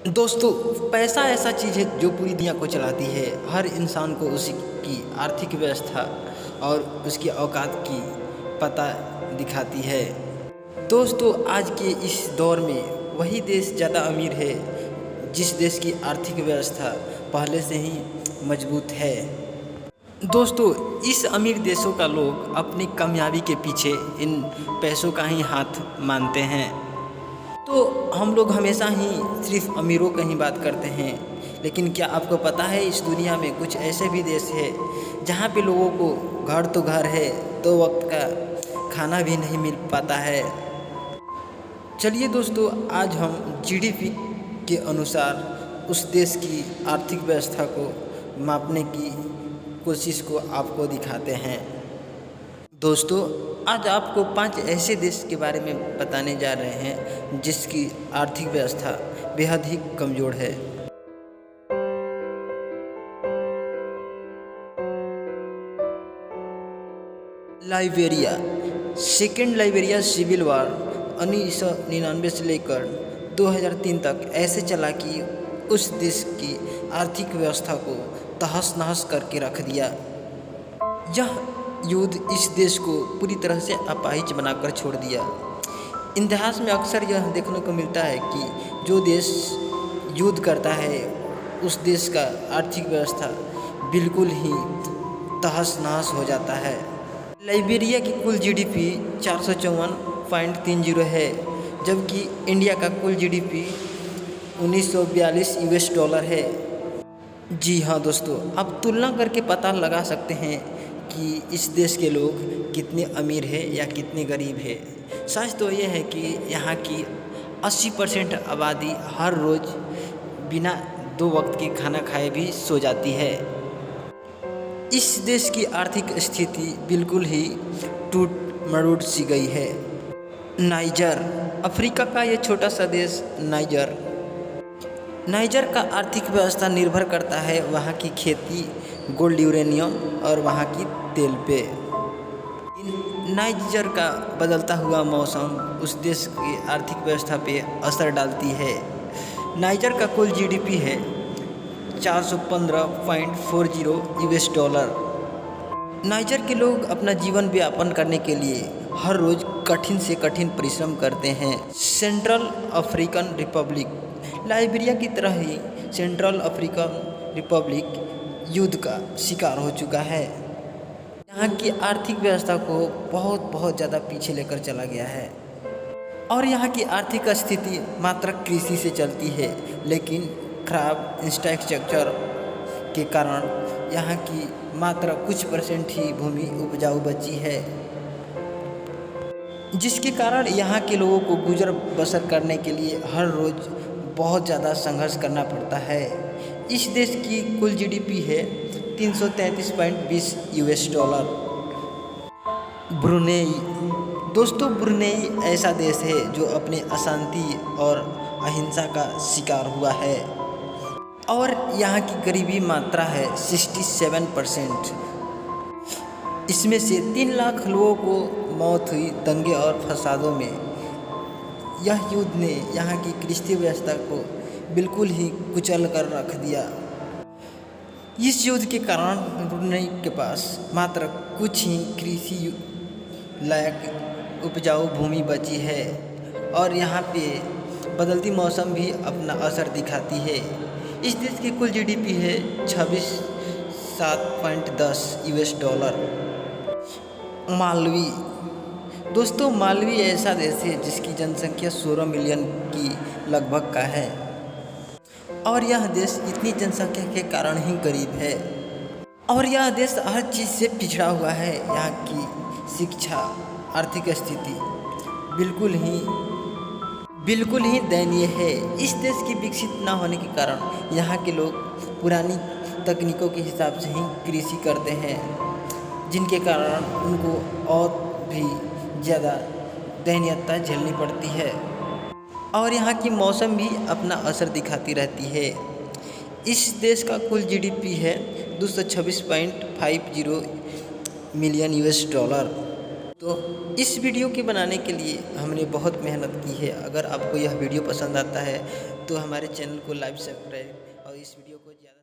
दोस्तों, पैसा ऐसा चीज़ है जो पूरी दुनिया को चलाती है। हर इंसान को उसकी आर्थिक व्यवस्था और उसकी औकात की पता दिखाती है। दोस्तों, आज के इस दौर में वही देश ज़्यादा अमीर है जिस देश की आर्थिक व्यवस्था पहले से ही मजबूत है। दोस्तों, इस अमीर देशों का लोग अपनी कामयाबी के पीछे इन पैसों का ही हाथ मानते हैं। तो हम लोग हमेशा ही सिर्फ अमीरों की ही बात करते हैं, लेकिन क्या आपको पता है इस दुनिया में कुछ ऐसे भी देश है जहाँ पे लोगों को घर तो घर है, 2 वक्त का खाना भी नहीं मिल पाता है। चलिए दोस्तों, आज हम जीडीपी के अनुसार उस देश की आर्थिक व्यवस्था को मापने की कोशिश को आपको दिखाते हैं। दोस्तों, आज आपको 5 ऐसे देश के बारे में बताने जा रहे हैं जिसकी आर्थिक व्यवस्था बेहद ही कमज़ोर है। Liberia. Second Liberia civil war 1999 से लेकर 2003 तक ऐसे चला कि उस देश की आर्थिक व्यवस्था को तहस नहस करके रख दिया। यह युद्ध इस देश को पूरी तरह से अपाहिज बनाकर छोड़ दिया। इतिहास में अक्सर यह देखने को मिलता है कि जो देश युद्ध करता है उस देश का आर्थिक व्यवस्था बिल्कुल ही तहस नहस हो जाता है। लाइबेरिया की कुल जीडीपी 454.30 है, जबकि इंडिया का कुल जीडीपी 1942 यूएस डॉलर है। जी हाँ दोस्तों, आप तुलना करके पता लगा सकते हैं कि इस देश के लोग कितने अमीर हैं या कितने गरीब हैं। सच तो ये है कि यहाँ की 80% आबादी हर रोज़ बिना 2 वक्त के खाना खाए भी सो जाती है। इस देश की आर्थिक स्थिति बिल्कुल ही टूट मरोड़ सी गई है। नाइजर। अफ्रीका का ये छोटा सा देश नाइजर का आर्थिक व्यवस्था निर्भर करता है वहाँ की खेती, गोल्ड, यूरेनियम और वहाँ की तेल पे। नाइजर का बदलता हुआ मौसम उस देश की आर्थिक व्यवस्था पे असर डालती है। नाइजर का कुल जीडीपी है 415.40 यूएस डॉलर। नाइजर के लोग अपना जीवन व्यापन करने के लिए हर रोज़ कठिन से कठिन परिश्रम करते हैं। Central African Republic. लाइबेरिया की तरह ही सेंट्रल अफ्रीकन रिपब्लिक युद्ध का शिकार हो चुका है। यहाँ की आर्थिक व्यवस्था को बहुत ज़्यादा पीछे लेकर चला गया है और यहाँ की आर्थिक स्थिति मात्र कृषि से चलती है, लेकिन खराब इंफ्रास्ट्रक्चर के कारण यहाँ की मात्र कुछ % ही भूमि उपजाऊ बची है, जिसके कारण यहाँ के लोगों को गुजर बसर करने के लिए हर रोज़ बहुत ज़्यादा संघर्ष करना पड़ता है। इस देश की कुल जीडीपी है 333.20 यूएस डॉलर। ब्रुनेई। दोस्तों, ब्रुनेई ऐसा देश है जो अपने अशांति और अहिंसा का शिकार हुआ है और यहाँ की गरीबी मात्रा है 67%। इसमें से 3 लाख लोगों को मौत हुई दंगे और फसादों में। यह युद्ध ने यहाँ की कृषि व्यवस्था को बिल्कुल ही कुचल कर रख दिया। इस युद्ध के कारण ब्रुनेई के पास मात्र कुछ ही कृषि लायक उपजाऊ भूमि बची है और यहाँ पे बदलती मौसम भी अपना असर दिखाती है। इस देश की कुल जीडीपी है 26.10 यूएस डॉलर। मालवी। दोस्तों, मालवी ऐसा देश है जिसकी जनसंख्या 16 मिलियन की लगभग का है और यह देश इतनी जनसंख्या के कारण ही गरीब है और यह देश हर चीज़ से पिछड़ा हुआ है। यहाँ की शिक्षा, आर्थिक स्थिति बिल्कुल ही दयनीय है। इस देश की विकसित न होने के कारण यहाँ के लोग पुरानी तकनीकों के हिसाब से ही कृषि करते हैं, जिनके कारण उनको और भी ज़्यादा दयनीयता झेलनी पड़ती है और यहाँ की मौसम भी अपना असर दिखाती रहती है। इस देश का कुल जीडीपी है 226.50 मिलियन यूएस डॉलर। तो इस वीडियो के बनाने के लिए हमने बहुत मेहनत की है। अगर आपको यह वीडियो पसंद आता है तो हमारे चैनल को लाइक सब्सक्राइब और इस वीडियो को ज़्यादा